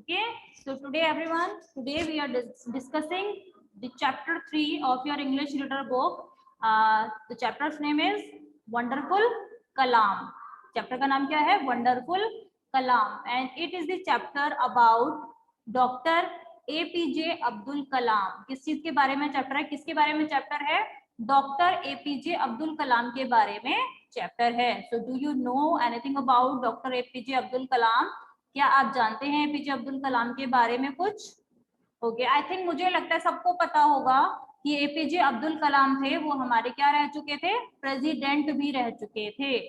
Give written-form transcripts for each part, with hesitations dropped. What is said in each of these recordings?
Okay, so today everyone, today we are discussing the chapter 3 of your English reader book. The chapter's name is Wonderful Kalam. Chapter का नाम क्या है? Wonderful Kalam, and it is the chapter about Dr. APJ Abdul Kalam. किस चीज के बारे में chapter है? किसके बारे में चैप्टर है? डॉक्टर APJ अब्दुल कलाम के बारे में चैप्टर है. So do you know anything about Dr. APJ Abdul Kalam? क्या आप जानते हैं एपीजे अब्दुल कलाम के बारे में कुछ? ओके, आई थिंक मुझे लगता है सबको पता होगा कि एपीजे अब्दुल कलाम थे वो हमारे क्या रह चुके थे? प्रेसिडेंट भी रह चुके थे.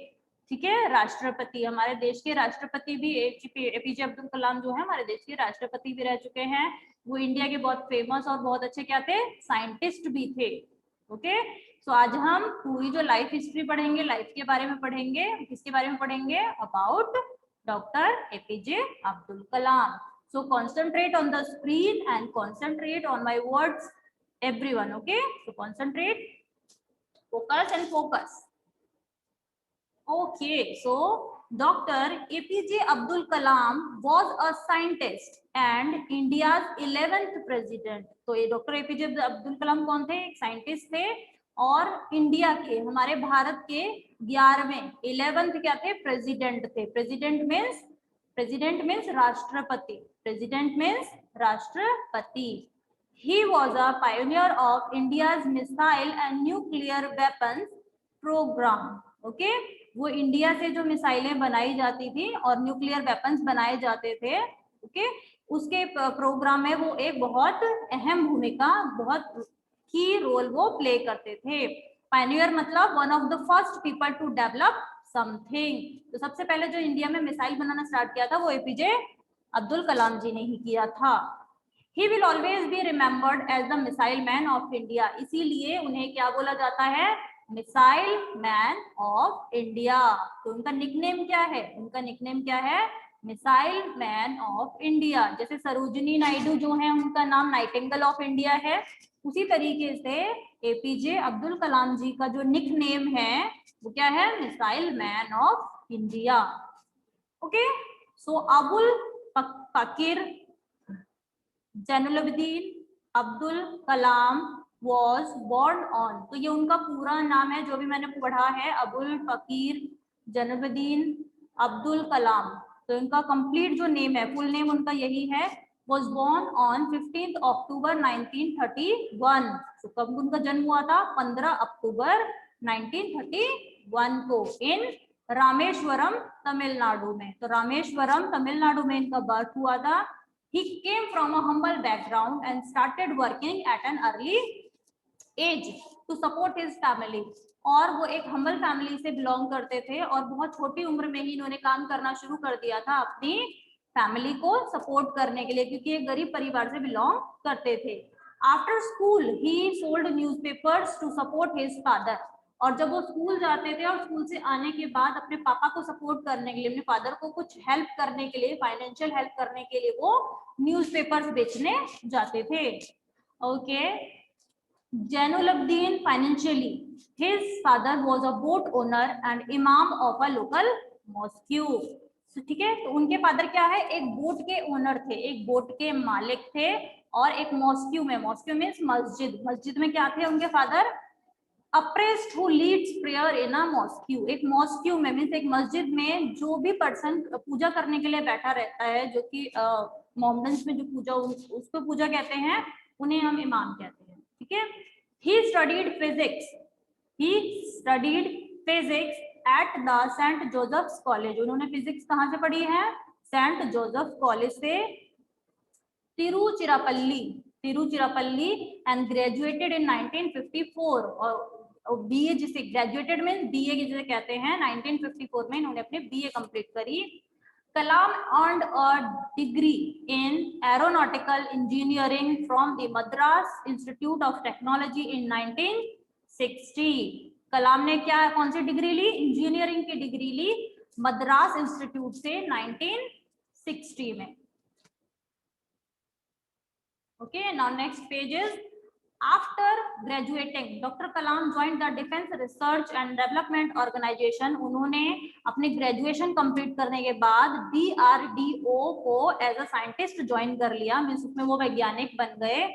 ठीक है, राष्ट्रपति, हमारे देश के राष्ट्रपति भी एपीजे अब्दुल कलाम जो है हमारे देश के राष्ट्रपति भी रह चुके हैं. वो इंडिया के बहुत फेमस और बहुत अच्छे क्या थे? साइंटिस्ट भी थे. ओके, तो आज हम पूरी जो लाइफ हिस्ट्री पढ़ेंगे, लाइफ के बारे में पढ़ेंगे. किसके बारे में पढ़ेंगे? About Dr. APJ Abdul Kalam. So concentrate on the screen and concentrate on my words, everyone. Okay, so concentrate, focus and focus. Okay, so Dr. APJ Abdul Kalam was a scientist and India's 11th president. तो ये doctor APJ Abdul Kalam कौन थे? एक scientist थे और India के, हमारे भारत के 11वें 11th क्या थे? प्रेसिडेंट थे. प्रेसिडेंट मीन्स राष्ट्रपति. प्रेसिडेंट मीन्स राष्ट्रपति. He was a pioneer of India's missile and nuclear weapons program. Okay, वो इंडिया से जो मिसाइलें बनाई जाती थी और न्यूक्लियर वेपन्स बनाए जाते थे, ओके, उसके प्रोग्राम में वो एक बहुत अहम भूमिका, बहुत की रोल वो प्ले करते थे. पायनियर मतलब one of the first people to develop something. तो सबसे पहले जो इंडिया में मिसाइल बनाना स्टार्ट किया था वो एपीजे अब्दुल कलाम जी ने ही किया था. He will always be remembered as the missile man of India. इसीलिए उन्हें क्या बोला जाता है? Missile man of India. तो उनका निकनेम क्या है? उनका निकनेम क्या है? Missile man of India. जैसे सरोजिनी नायडू जो है उनका नाम नाइटिंगेल ऑफ इंडिया है, उसी तरीके से एपीजे अब्दुल कलाम जी का जो निकनेम है वो क्या है? Missile man of India. Okay, so Abul Fakir Jainulabdeen Abdul Kalam was born on. तो ये उनका पूरा नाम है जो भी मैंने पढ़ा है, अबुल फकीर जैनुलब्दीन अब्दुल कलाम. तो इनका कंप्लीट जो नेम है, फुल नेम उनका यही है. was born on 15th October 1931. तो कब उनका जन्म हुआ था? 15 अक्टूबर 1931 को इन रामेश्वरम तमिलनाडु में. तो रामेश्वरम तमिलनाडु में इनका बर्थ हुआ था. He came from a humble background and started working at an early age to support his family. और वो एक हम्बल फैमिली से बिलोंग करते थे और बहुत छोटी उम्र में ही इन्होंने काम करना शुरू कर दिया था अपनी फैमिली को सपोर्ट करने के लिए, क्योंकि एक गरीब परिवार से बिलोंग करते थे. After school he sold newspapers to support his father. और जब वो स्कूल जाते थे और स्कूल से आने के बाद अपने पापा को सपोर्ट करने के लिए, अपने फादर को कुछ हेल्प करने के लिए, फाइनेंशियल हेल्प करने के लिए वो न्यूज़पेपर्स बेचने जाते थे. Okay, Jainulabdeen financially, his father was a boat owner and imam of a local mosque. ठीक है, तो उनके फादर क्या है? एक बोट के ओनर थे, एक बोट के मालिक थे और एक मॉस्क्यू में, मॉस्क्यू मीन्स मस्जिद, मस्जिद में क्या थे उनके father? A priest who leads prayer in a mosque. एक मॉस्क्यू में मीन्स एक मस्जिद में जो भी पर्सन पूजा करने के लिए बैठा रहता है, जो कि मोहम्मदन्स में जो पूजा, उसको पूजा कहते हैं, उन्हें हम इमाम कहते हैं. ठीक है. He studied physics at the St. Joseph's College. उन्होंने फिजिक्स कहाँ से पढ़ी है? सेंट जोसेफ कॉलेज से, तिरुचिरापल्ली, एंड ग्रेजुएटेड इन 1954. और बीए जिसे ग्रेजुएटेड मीन्स बीए जिसे कहते हैं, 1954 में इन्होंने अपने बीए कंप्लीट करी. Kalam earned a degree in aeronautical engineering from the Madras institute of technology in 1960. Kalam ने क्या, कौन सी डिग्री ली? इंजीनियरिंग की डिग्री ली मद्रास इंस्टीट्यूट से 1960 में. Okay, now next page is after graduating doctor Kalam join the defence research and development organisation, उन्होंने अपने ग्रेजुएशन कंप्लीट करने के बाद DRDO को एज अ साइंटिस्ट ज्वाइन कर लिया, मीन्स उसमें वो वैज्ञानिक बन गए।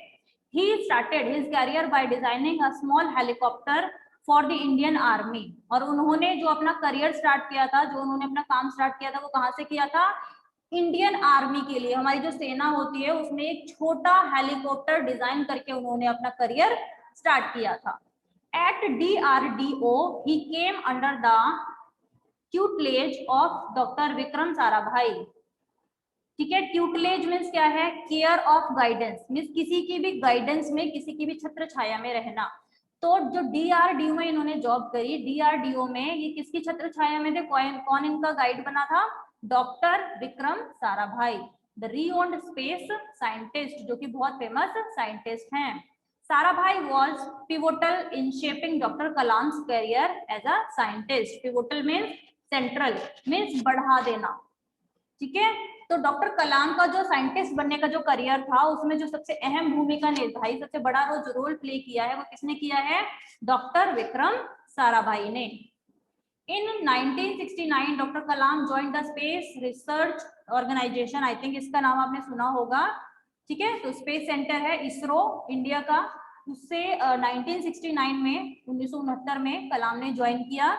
He started his career by designing a small helicopter for the Indian Army, और उन्होंने जो अपना करियर स्टार्ट किया था, जो उन्होंने अपना काम स्टार्ट किया था, वो कहाँ से किया था? इंडियन आर्मी के लिए, हमारी जो सेना होती है उसमें एक छोटा हेलीकॉप्टर डिजाइन करके उन्होंने अपना करियर स्टार्ट किया था। At DRDO he came under the tutelage of doctor Vikram Sarabhai. ठीक है, ट्यूटलेज मीन्स क्या है? केयर ऑफ गाइडेंस, मीन्स किसी की भी गाइडेंस में, किसी की भी छत्र छाया में रहना। तो जो DRDO में इन्होंने जॉब करी, DRDO में ये किसकी छत्र छाया में थे? कौन इनका गाइड बना था? Doctor Vikram Sarabhai, the renowned space scientist, जो कि बहुत फेमस साइंटिस्ट हैं। Sarabhai was pivotal in shaping doctor Kalam's career as a scientist. Pivotal means central, means बढ़ा देना। ठीक है, तो डॉक्टर कलाम का जो साइंटिस्ट बनने का जो करियर था, उसमें जो सबसे अहम भूमिका निभाई, सबसे बड़ा रोल प्ले किया है, वो किसने किया है? डॉक्टर विक्रम साराभाई ने। In 1969 doctor Kalam join the space research organisation, I think इसका नाम आपने सुना होगा। ठीक है, तो स्पेस सेंटर है इसरो इंडिया का, उससे 1969 में 1969 में कलाम ने ज्वाइन किया।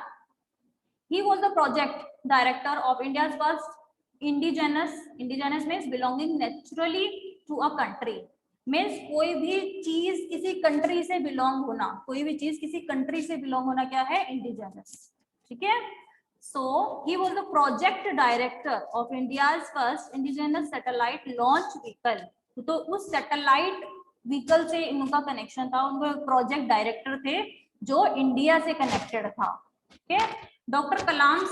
He was the project director of India first indigenous means belonging naturally to a country, means कोई भी चीज किसी कंट्री से बिलोंग होना, कोई भी चीज किसी कंट्री से बिलोंग होना क्या है? इंडिजिनस। ठीक है, so he was the project director of India's first indigenous satellite launch vehicle. तो उस सैटेलाइट व्हीकल से इनका कनेक्शन था, उनको प्रोजेक्ट डायरेक्टर थे जो इंडिया से कनेक्टेड था। ठीक है, doctor Kalam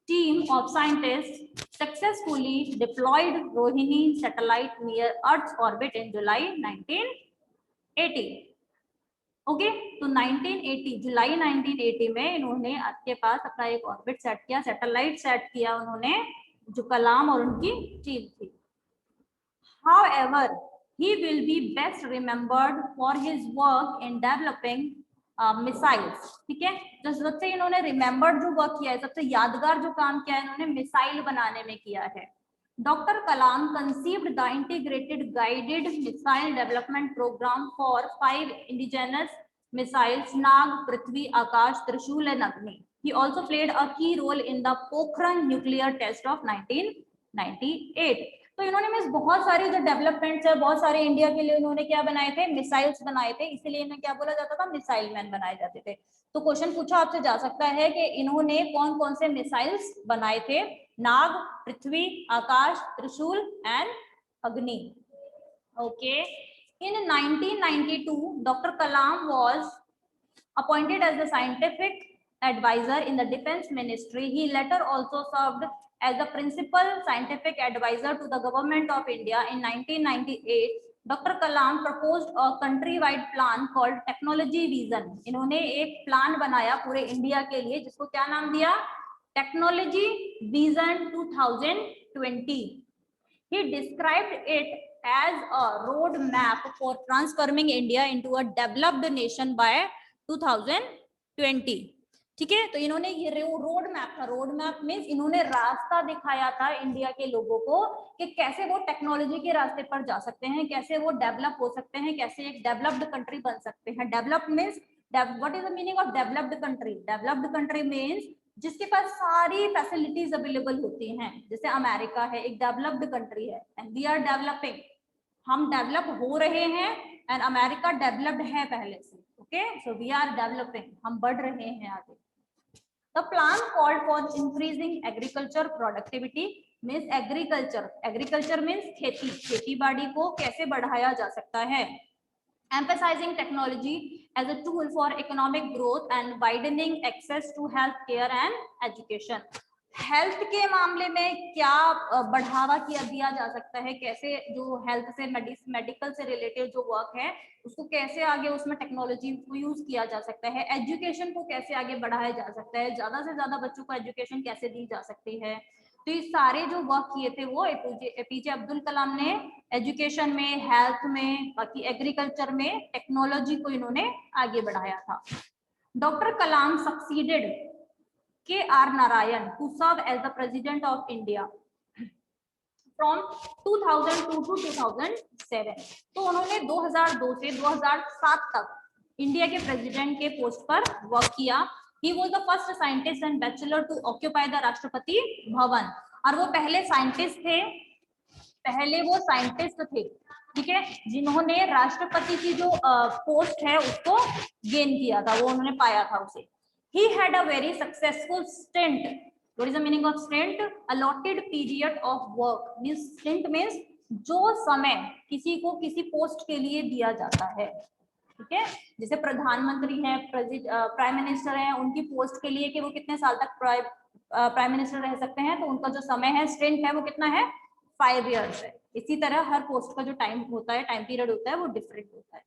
team of scientists successfully deployed Rohini satellite near Earth's orbit in July 1980. Okay, तो 1980 जुलाई 1980 में इन्होंने अर्थ के पास अपना एक ऑर्बिट सेट किया, सैटेलाइट सेट किया उन्होंने, जो कलाम और उनकी टीम थी। However, he will be best remembered for his work in developing missiles. ठीक है, तो सबसे इन्होंने रिमेम्बर्ड जो वर्क किया है, सबसे यादगार जो काम किया है इन्होंने, मिसाइल बनाने में किया है। Doctor Kalam conceived the integrated guided missile development programme for 5 indigenous missiles Nag, Prithvi, Akash, Trishul and अग्नि। He also played a key role in the Pokhran nuclear test of 1998। तो इन्होंने में बहुत सारी जो डेवलपमेंट्स है, बहुत सारे इंडिया के लिए उन्होंने क्या बनाए थे? मिसाइल्स बनाए थे, इसीलिए इन्हें क्या बोला जाता था? मिसाइल मैन बनाए जाते थे। तो क्वेश्चन पूछा आपसे जा सकता है कि इन्होंने कौन कौन से मिसाइल्स बनाए थे? नाग, पृथ्वी, आकाश, त्रिशूल एंड अग्नि। Okay, in 1992 doctor Kalam was appointed as the scientific advisor in the defense ministry. He later also served as the principal scientific advisor to the government of India. In 1998 Dr. Kalam proposed a countrywide plan called Technology Vision. इन्होंने एक plan बनाया पूरे India के लिए, जिसको क्या नाम दिया? Technology Vision 2020. He described it as a road map for transforming India into a developed nation by 2020। ठीक है, तो इन्होंने ये रोड मैप था, रोड मैप मीन्स इन्होंने रास्ता दिखाया था इंडिया के लोगों को कि कैसे वो टेक्नोलॉजी के रास्ते पर जा सकते हैं, कैसे वो डेवलप हो सकते हैं, कैसे एक डेवलप्ड कंट्री बन सकते हैं। Develop means what is the meaning of developed country? Developed country means जिसके पास सारी फैसिलिटीज अवेलेबल होती हैं। जैसे अमेरिका है, एक डेवलप्ड कंट्री है, एंड वी आर डेवलपिंग, हम डेवलप हो रहे हैं, एंड अमेरिका डेवलप्ड है पहले से। Okay, so we are developing, हम बढ़ रहे हैं आगे। The plan called for increasing agriculture productivity means agriculture means खेती बाड़ी को कैसे बढ़ाया जा सकता है। Emphasizing technology as a tool for economic growth and widening access to health care and education. Health के मामले में क्या बढ़ावा दिया जा सकता है, कैसे जो हेल्थ से मेडिकल से रिलेटेड जो वर्क है उसको कैसे आगे उसमें टेक्नोलॉजी को यूज किया जा सकता है, एजुकेशन को कैसे आगे बढ़ाया जा सकता है, ज्यादा से ज्यादा बच्चों को एजुकेशन कैसे दी जा सकती है, तो ये सारे जो वर्क किए थे वो एपीजे अब्दुल कलाम ने एजुकेशन में, हेल्थ में, बाकी एग्रीकल्चर में, टेक्नोलॉजी को इन्होंने आगे बढ़ाया था। Doctor Kalam succeeded K.R. Narayan to serve as the President of India from 2002 to 2007। तो उन्होंने 2002 से 2007 तक इंडिया के प्रेसिडेंट के पोस्ट पर वर्क किया। He was the first scientist and bachelor to occupy the Rashtrapati Bhavan. और वो पहले साइंटिस्ट थे, ठीक है, जिन्होंने राष्ट्रपति की जो पोस्ट है उसको गेन किया था, वो उन्होंने पाया था उसे। He had a very successful stint. What is the meaning of stint? Allotted period of work. Means stint means जो समय किसी को किसी पोस्ट के लिए दिया जाता है, ठीक है, जैसे प्रधानमंत्री हैं, प्राइम मिनिस्टर हैं, उनकी पोस्ट के लिए कि वो कितने साल तक प्राइम मिनिस्टर रह सकते हैं, तो उनका जो समय है, स्टिंट है, वो कितना है, 5 years है। इसी तरह हर पोस्ट का जो टाइम होता है, टाइम पीरियड होता है, वो डिफरेंट होता है।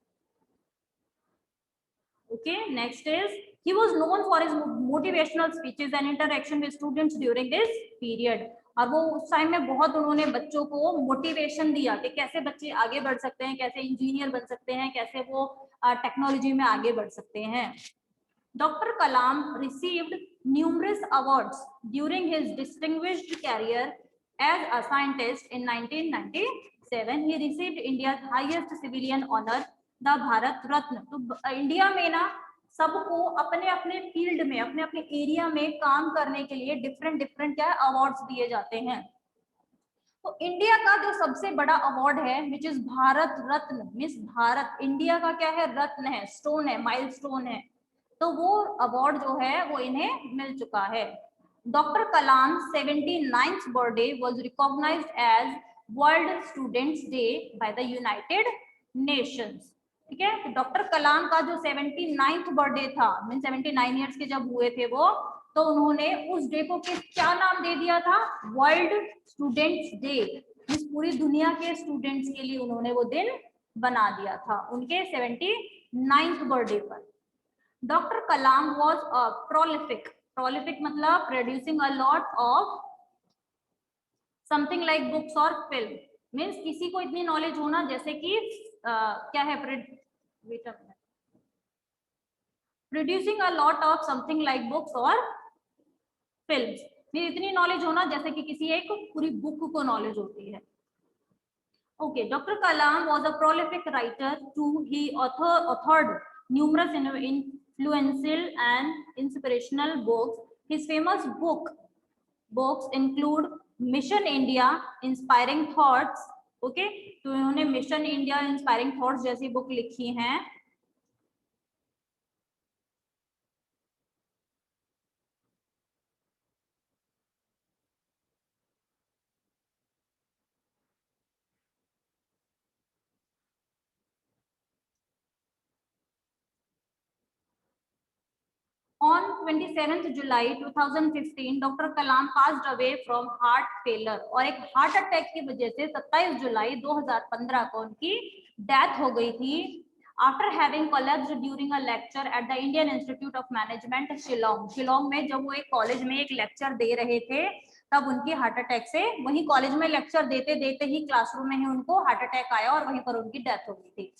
Okay, next is he was known for his motivational speeches and interaction with students during this period। और वो उस टाइम में बहुत उन्होंने बच्चों को मोटिवेशन दिया कि कैसे बच्चे आगे बढ़ सकते हैं, कैसे इंजीनियर बन सकते हैं, कैसे वो टेक्नोलॉजी में आगे बढ़ सकते हैं। Doctor Kalam received numerous awards during his distinguished career as a scientist। In 1997 he received India's highest civilian honor, the Bharat Ratna. तो इंडिया में ना सबको अपने अपने फील्ड में, अपने अपने एरिया में काम करने के लिए डिफरेंट क्या अवार्ड्स दिए जाते हैं। तो इंडिया का जो सबसे बड़ा अवार्ड है which is Bharat Ratna, means Bharat, India का क्या है, रत्न है, स्टोन है, माइलस्टोन है, तो वो अवार्ड जो है वो इन्हें मिल चुका है। Doctor Kalam 79th birthday was recognised as world students day by the United Nations. ठीक है, तो डॉक्टर कलाम का जो 79th बर्थडे था, मीन 79 ईयर्स के जब हुए थे वो, तो उन्होंने उस डे को क्या नाम दे दिया था, वर्ल्ड स्टूडेंट्स डे। इस पूरी दुनिया के स्टूडेंट्स के लिए उन्होंने वो दिन बना दिया था उनके 79th बर्थडे पर। डॉक्टर कलाम वॉज प्रोलिफिक मतलब producing a lot of something like books और फिल्म। मीन्स किसी को इतनी नॉलेज होना, जैसे कि क्या है, producing a lot of something like books और फिल्म्स। इतनी नॉलेज होना जैसे कि किसी एक पूरी बुक को नॉलेज होती है। Okay, doctor Kalam was a prolific writer too he authored numerous influential and inspirational books. His famous books include Mission India, Inspiring Thoughts। Okay, तो इन्होंने मिशन इंडिया, इंस्पायरिंग थॉट्स जैसी बुक लिखी हैं। On 27th July 2015, doctor Kalam passed away from heart failure। और एक heart attack की वजह से 27 जुलाई 2015 को उनकी डेथ हो गई थी। After having collapsed during a lecture at the Indian Institute of Management, Shillong में जब वो एक कॉलेज में एक लेक्चर दे रहे थे, तब उनकी हार्ट अटैक से, वहीं कॉलेज में लेक्चर देते देते ही क्लासरूम में ही उनको हार्ट अटैक आया और वहीं पर उनकी डेथ हो गई थी।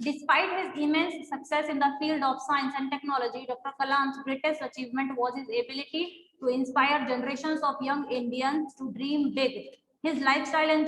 Despite his immense success in the field of science and technology, Dr. Kalam's greatest achievement was his ability to inspire generations of young Indians to dream big. His lifestyle and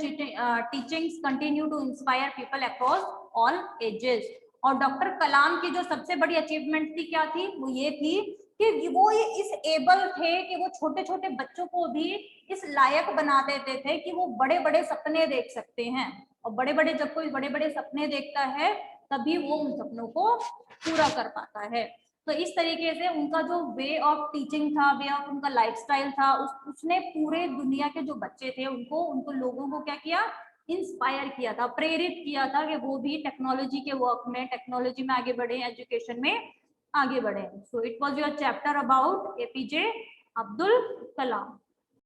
teachings continue to inspire people across all ages। और doctor कलाम की जो सबसे बड़ी achievement थी क्या थी, वो ये थी कि वो ये इस एबल थे कि वो छोटे छोटे बच्चों को भी इस लायक बना देते थे कि वो बड़े बड़े सपने देख सकते हैं। और बड़े बड़े, जब कोई बड़े बड़े सपने देखता है तभी वो उन सपनों को पूरा कर पाता है। तो इस तरीके से उनका जो वे ऑफ टीचिंग था, वे ऑफ उनका लाइफस्टाइल था, उसने पूरे दुनिया के जो बच्चे थे उनको लोगों को क्या किया, इंस्पायर किया था, प्रेरित किया था कि वो भी टेक्नोलॉजी के वर्क में, टेक्नोलॉजी में आगे बढ़े, एजुकेशन में आगे बढ़े। So it was your chapter about APJ Abdul Kalam.